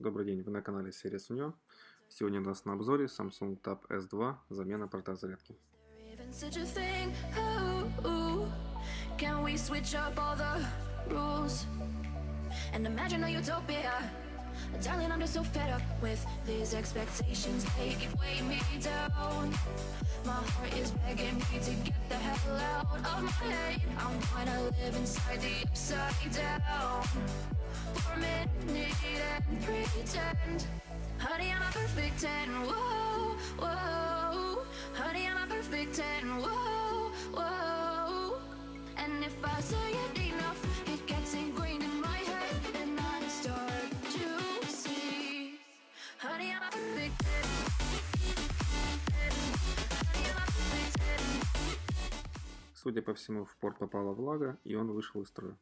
Добрый день, вы на канале SERVICEinUA. Сегодня у нас на обзоре Samsung Tab S2, замена порта зарядки. Darling, I'm just so fed up with these expectations. They weigh me down. My heart is begging me to get the hell out of my head. I'm gonna live inside the upside down for a minute and pretend. Honey, I'm a perfect 10. Whoa, whoa. Honey, I'm a perfect 10. Whoa, whoa. And if I say it enough, it gets ingrained in my head, and I start to see. Honey, I'm a perfect 10. Honey, I'm a perfect 10. Судя по всему, в порт попала влага, и он вышел из строя.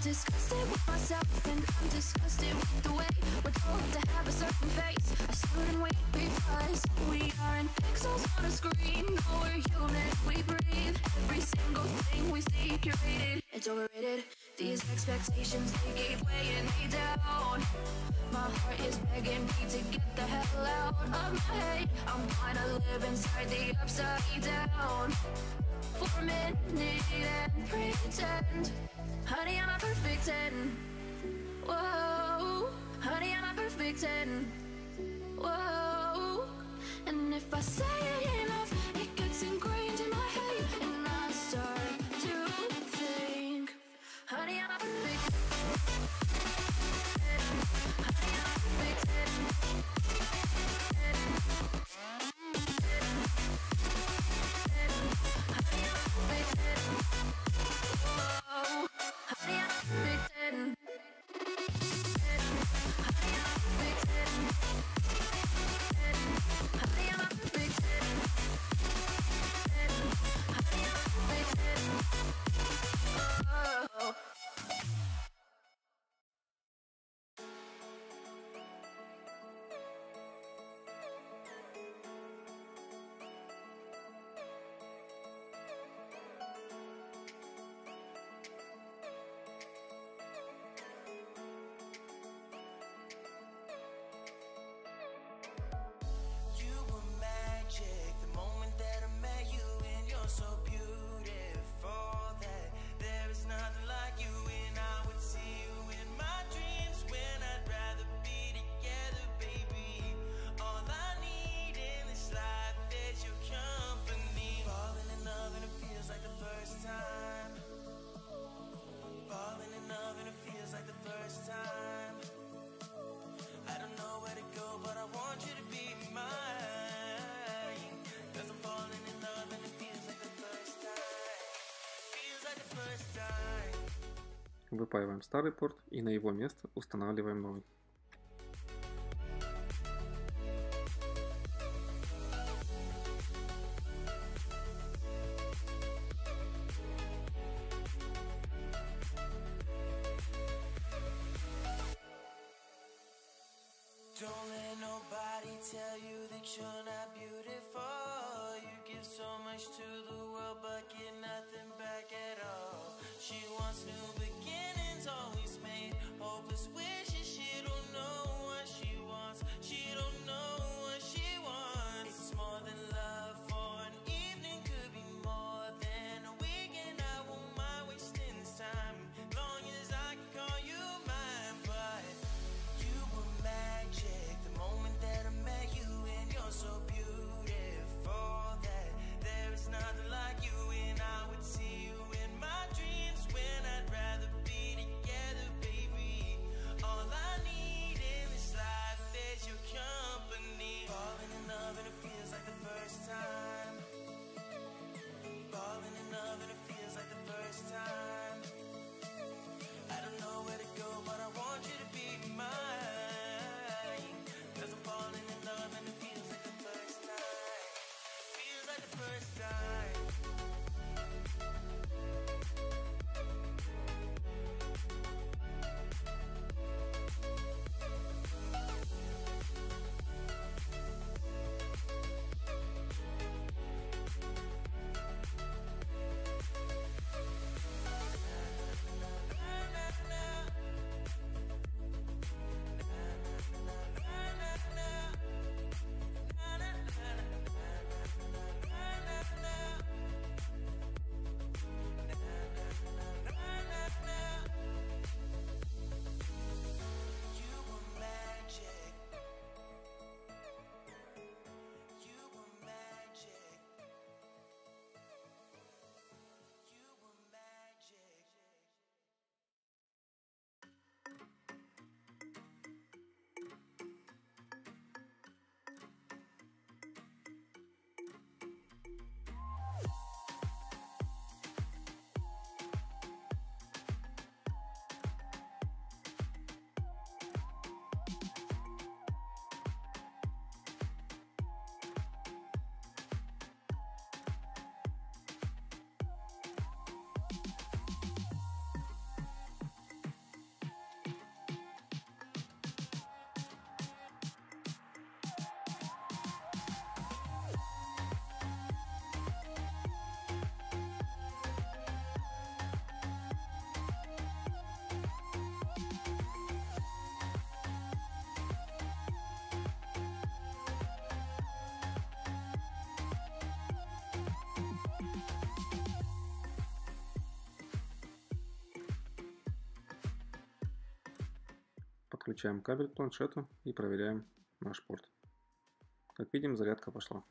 Disgusted with myself, and I'm disgusted with the way we're told to have a certain face, a certain weight, because we aren't pixels on a screen. No, we're human, we breathe. Every single thing we see curated, it's overrated. These expectations, they keep weighing me down. My heart is begging me to get the hell out of my head. I'm gonna live inside the upside down for a minute and pretend. Honey, I'm a perfect 10. Whoa, honey, I'm a perfect 10. Whoa, and if I say it enough, it gets ingrained in my head, and I start to think. Honey, I'm a perfect 10. Honey, I'm a perfect 10. So beautiful that there is nothing like you, and I would see you in my dreams when I'd rather be together, baby. All I need in this life is your company. Falling in love and it feels like the first time. Falling in love and it feels like the first time. I don't know where to go, but I want you to be mine. 'Cause I'm falling in love and it feels like the first time. Feels like the first time. Выпаиваем старый порт и на его место устанавливаем новый. Don't let nobody tell you that you're not beautiful. You give so much to the world but get nothing back at all. She wants new beginnings, always made hopeless wishes. She don't know what she wants. She don't know what she wants. It's more than love for an evening, could be more than a weekend. I won't mind wasting this time, long as I can call you mine. But you were magic the moment that I met you, and you're so beautiful that there is nothing like you, and I would see you in my dreams when I'd rather be together, baby. All I need in this life is your company. Falling in love and it feels like the first time. Falling in love and it feels like the first time. I don't know where to go, but I want you to be mine. 'Cause I'm falling in love and it feels like the first time. Feels like the first time. Подключаем кабель к планшету и проверяем наш порт. Как видим, зарядка пошла.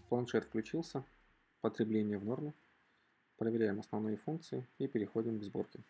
Планшет включился, потребление в норме. Проверяем основные функции и переходим к сборке.